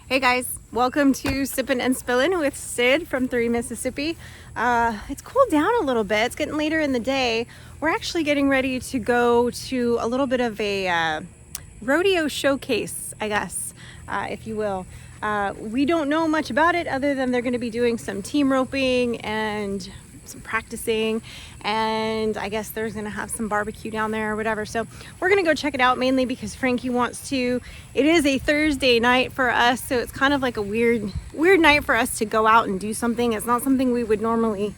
Hey guys, welcome to Sippin Spillin with Syd from 3 Mississippi. It's cooled down a little bit. It's getting later in the day. We're actually getting ready to go to a little bit of a rodeo showcase, I guess, if you will. We don't know much about it other than they're going to be doing some team roping and some practicing, and I guess there's gonna have some barbecue down there or whatever. So we're gonna go check it out, mainly because Frankie wants to. It is a Thursday night for us, so it's kind of like a weird night for us to go out and do something. It's not something we would normally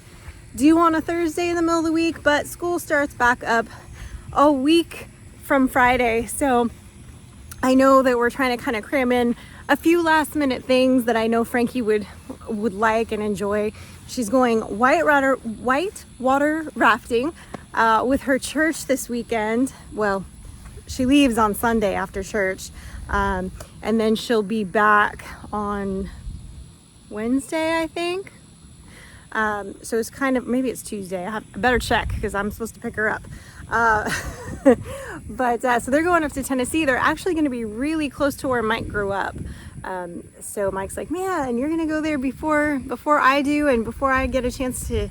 do on a Thursday in the middle of the week, but school starts back up a week from Friday, so I know that we're trying to kind of cram in a few last minute things that I know Frankie would like and enjoy. She's going whitewater rafting with her church this weekend. Well, she leaves on Sunday after church, and then she'll be back on Wednesday, I think. So it's kind of, maybe it's Tuesday. I better check because I'm supposed to pick her up. But so they're going up to Tennessee. They're actually going to be really close to where Mike grew up. So Mike's like, man, you're gonna go there before I do, and before I get a chance to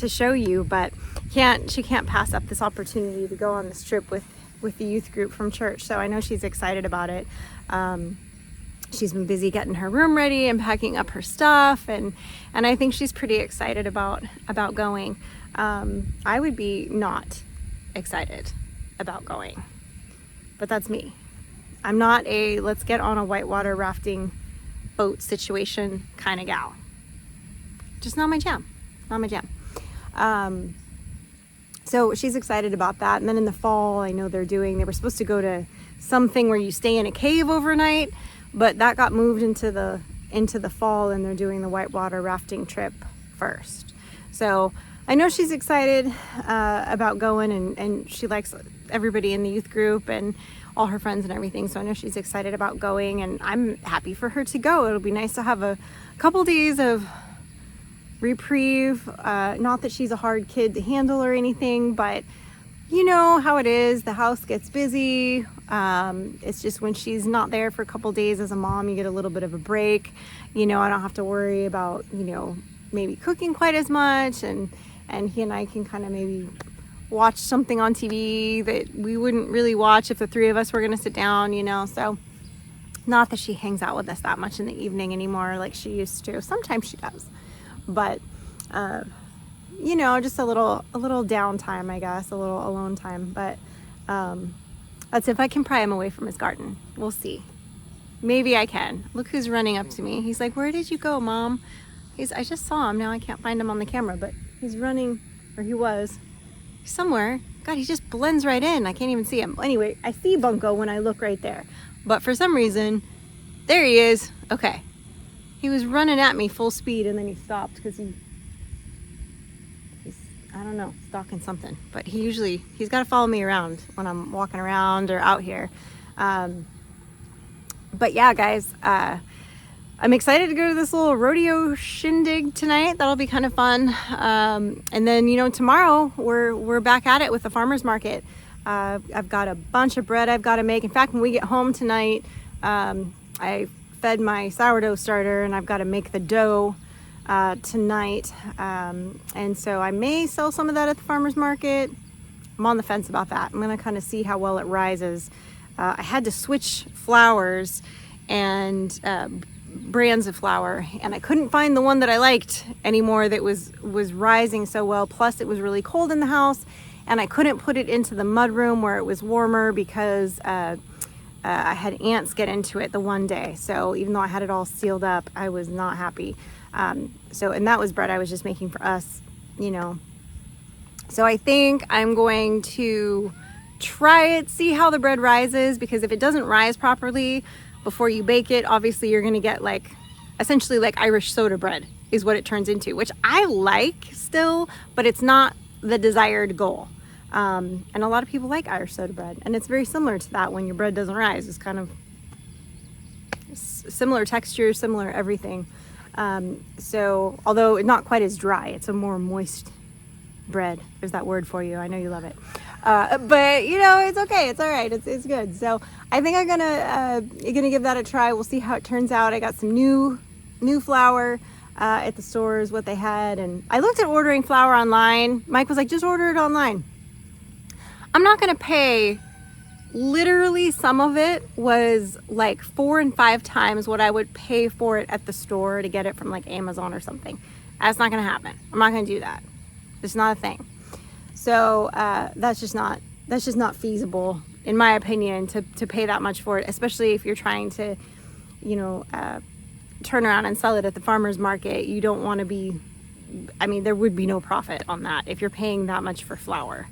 show you. But she can't pass up this opportunity to go on this trip with the youth group from church. So I know she's excited about it. She's been busy getting her room ready and packing up her stuff, and I think she's pretty excited about going. I would be not excited about going, but that's me. I'm not a let's get on a whitewater rafting boat situation kind of gal. Just not my jam. Not my jam. So she's excited about that. And then in the fall, I know they were supposed to go to something where you stay in a cave overnight, but that got moved into the fall, and they're doing the whitewater rafting trip first. So I know she's excited about going, and she likes everybody in the youth group and all her friends and everything. So I know she's excited about going, and I'm happy for her to go. It'll be nice to have a couple days of reprieve. Not that she's a hard kid to handle or anything, but you know how it is. The house gets busy. It's just when she's not there for a couple days as a mom, you get a little bit of a break. I don't have to worry about, maybe cooking quite as much, and he and I can kind of maybe watch something on TV that we wouldn't really watch if the three of us were going to sit down, so not that she hangs out with us that much in the evening anymore like she used to. Sometimes she does, but just a little downtime, I guess, a little alone time. But that's if I can pry him away from his garden. We'll see. Maybe I can. Look who's running up to me. He's like, where did you go, Mom? I just saw him. Now I can't find him on the camera, but he's running, or he was somewhere. God, he just blends right in. I can't even see him. Anyway, I see Bunko when I look right there, but for some reason, there he is. Okay, he was running at me full speed, and then he stopped because he's I don't know, stalking something. But he's got to follow me around when I'm walking around or out here. But yeah, guys, I'm excited to go to this little rodeo shindig tonight. That'll be kind of fun. And then, tomorrow we're back at it with the farmer's market. I've got a bunch of bread I've got to make. In fact, when we get home tonight, I fed my sourdough starter, and I've got to make the dough tonight. And so I may sell some of that at the farmer's market. I'm on the fence about that. I'm going to kind of see how well it rises. I had to switch flours and brands of flour, and I couldn't find the one that I liked anymore that was rising so well. Plus it was really cold in the house, and I couldn't put it into the mud room where it was warmer because I had ants get into it the one day. So even though I had it all sealed up, I was not happy. And that was bread I was just making for us, So I think I'm going to try it, see how the bread rises, because if it doesn't rise properly before you bake it, obviously you're going to get essentially like Irish soda bread is what it turns into, which I like still, but it's not the desired goal. And a lot of people like Irish soda bread, and it's very similar to that when your bread doesn't rise. It's kind of similar texture, similar everything. So although not quite as dry, it's a more moist bread. There's that word for you. I know you love it. But you know, it's okay. It's all right. It's good. So I think I'm gonna give that a try. We'll see how it turns out. I got some new flour at the stores, what they had, and I looked at ordering flour online. Mike was like, just order it online. I'm not gonna pay. Literally, some of it was like 4 and 5 times what I would pay for it at the store to get it from like Amazon or something. That's not gonna happen. I'm not gonna do that. It's not a thing. So that's just not feasible, in my opinion, to pay that much for it, especially if you're trying to, you know, turn around and sell it at the farmer's market. You don't want to be, I mean, there would be no profit on that if you're paying that much for flour,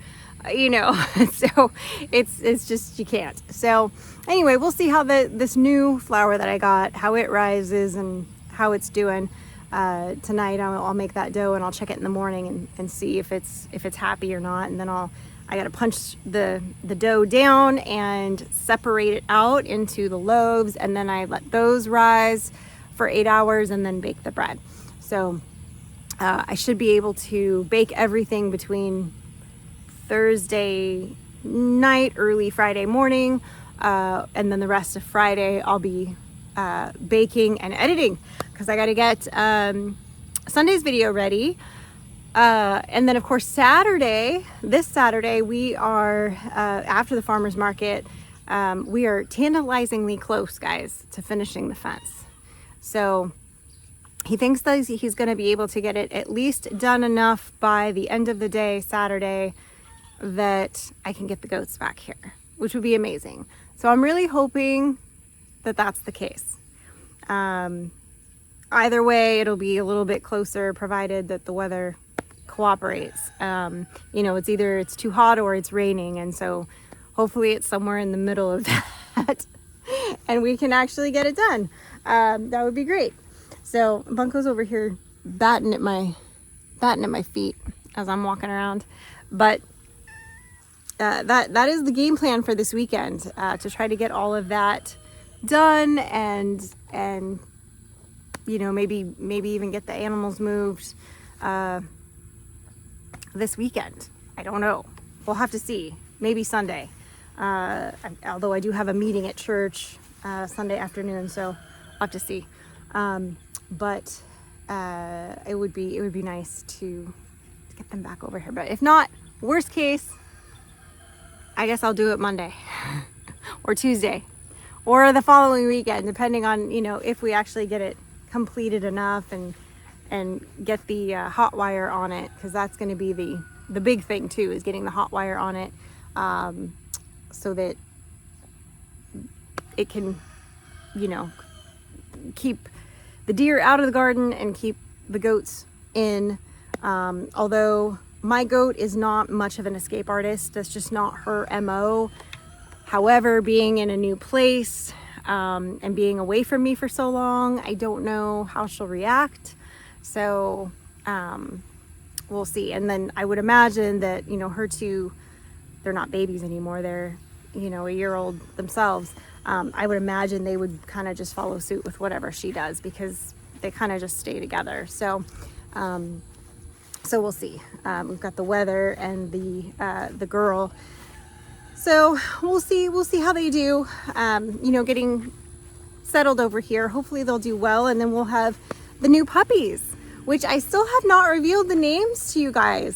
you know. So it's just, you can't. So anyway, we'll see how this new flour that I got, how it rises and how it's doing. Tonight I'll make that dough and I'll check it in the morning and see if it's happy or not. And then I gotta punch the dough down and separate it out into the loaves, and then I let those rise for 8 hours and then bake the bread. So I should be able to bake everything between Thursday night, early Friday morning, and then the rest of Friday I'll be baking and editing, because I got to get Sunday's video ready. And then of course this Saturday, we are after the farmer's market, we are tantalizingly close, guys, to finishing the fence. So he thinks that he's going to be able to get it at least done enough by the end of the day, Saturday, that I can get the goats back here, which would be amazing. So I'm really hoping that that's the case. Either way, it'll be a little bit closer, provided that the weather cooperates. You know, it's too hot or it's raining, and so hopefully it's somewhere in the middle of that and we can actually get it done. That would be great. So Bunko's over here batting at my feet as I'm walking around, but that is the game plan for this weekend, to try to get all of that done and you know, maybe even get the animals moved this weekend. I don't know. We'll have to see. Maybe Sunday. Although I do have a meeting at church Sunday afternoon, so I'll have to see. But it would be nice to get them back over here. But if not, worst case, I guess I'll do it Monday or Tuesday or the following weekend, depending on, you know, if we actually get it completed enough and get the hot wire on it, because that's going to be the big thing too, is getting the hot wire on it, so that it can, you know, keep the deer out of the garden and keep the goats in. Although my goat is not much of an escape artist, that's just not her MO. However, being in a new place and being away from me for so long, I don't know how she'll react. So we'll see. And then I would imagine that, you know, her two, they're not babies anymore, they're, you know, a year old themselves. I would imagine they would kind of just follow suit with whatever she does, because they kind of just stay together. So so we'll see. We've got the weather and the girl. So we'll see how they do, you know, getting settled over here. Hopefully they'll do well, and then we'll have the new puppies, which I still have not revealed the names to you guys.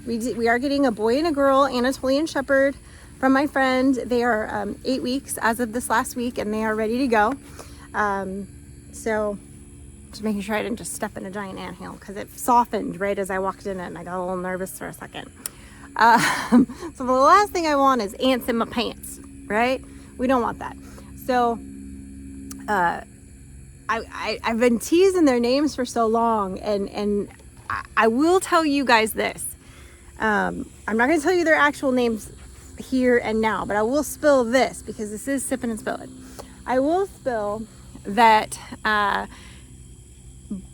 We are getting a boy and a girl, Anatolian Shepherd, from my friend. They are 8 weeks as of this last week, and they are ready to go. So just making sure I didn't just step in a giant anthill, because it softened right as I walked in it, and I got a little nervous for a second. So the last thing I want is ants in my pants, right? We don't want that. So I've been teasing their names for so long, and I will tell you guys this. I'm not going to tell you their actual names here and now, but I will spill this, because this is Sippin Spillin. I will spill that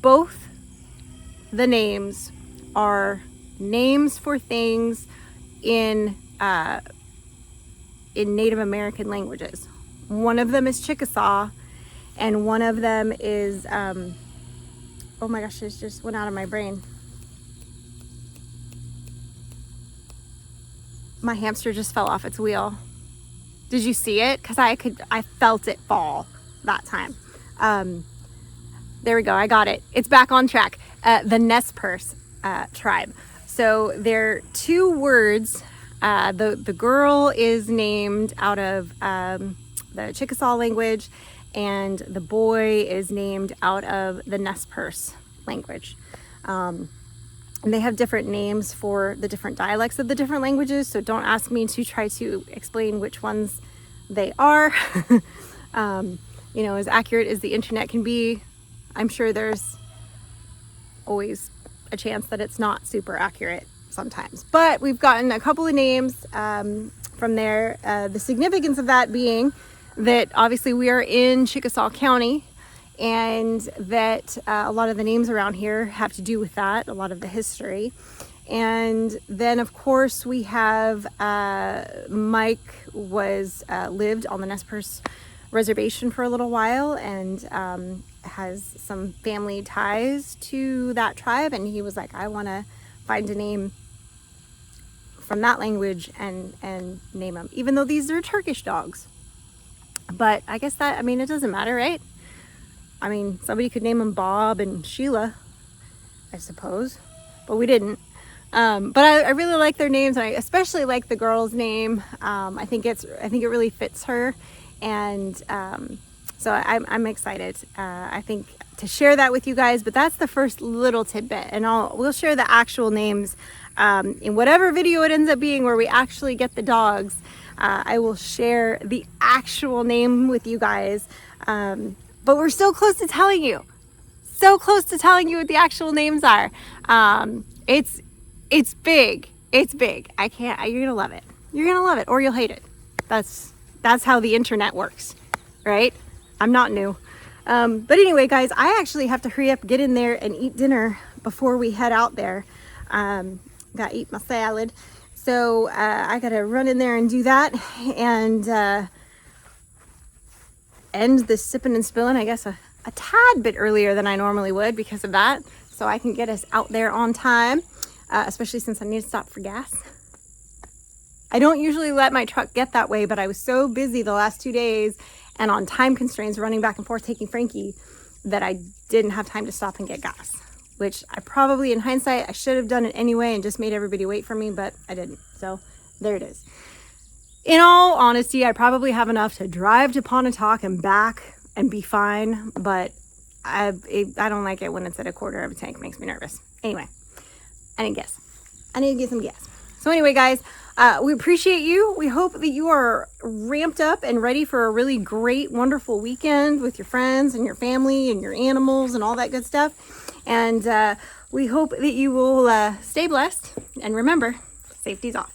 both the names are names for things in Native American languages. One of them is Chickasaw, and one of them is oh my gosh, it just went out of my brain. my hamster just fell off its wheel. Did you see it? Because I felt it fall that time. There we go. I got it. It's back on track. The Nez Perce tribe. So they're 2 words. The girl is named out of the Chickasaw language, and the boy is named out of the Nez Perce language. And they have different names for the different dialects of the different languages, so don't ask me to try to explain which ones they are. You know, as accurate as the internet can be, I'm sure there's always a chance that it's not super accurate sometimes. But we've gotten a couple of names from there. The significance of that being that obviously we are in Chickasaw County, and that a lot of the names around here have to do with that, a lot of the history. And then of course we have Mike lived on the Nez Perce reservation for a little while, and has some family ties to that tribe, and he was like, I want to find a name from that language and name them, even though these are Turkish dogs. But I guess that, I mean, it doesn't matter, right? I mean, somebody could name them Bob and Sheila, I suppose, but we didn't. But I really like their names, and I especially like the girl's name. I think it really fits her, and so I'm excited. I think to share that with you guys. But that's the first little tidbit, and we'll share the actual names in whatever video it ends up being, where we actually get the dogs. I will share the actual name with you guys. But we're so close to telling you. So close to telling you what the actual names are. It's big. It's big. You're gonna love it. You're gonna love it, or you'll hate it. That's how the internet works, right? I'm not new. But anyway, guys, I actually have to hurry up, get in there and eat dinner before we head out there. Gotta eat my salad. So I gotta run in there and do that, and end this sipping and spilling, I guess, a tad bit earlier than I normally would because of that, so I can get us out there on time, especially since I need to stop for gas. I don't usually let my truck get that way, but I was so busy the last 2 days and on time constraints running back and forth taking Frankie that I didn't have time to stop and get gas, which I probably, in hindsight, I should have done it anyway and just made everybody wait for me, but I didn't. So there it is. In all honesty, I probably have enough to drive to Pontotoc and back and be fine, but I don't like it when it's at a quarter of a tank. It makes me nervous. Anyway, I need gas. I need to get some gas. So anyway, guys, we appreciate you. We hope that you are ramped up and ready for a really great, wonderful weekend with your friends and your family and your animals and all that good stuff. And we hope that you will stay blessed. And remember, safety's off.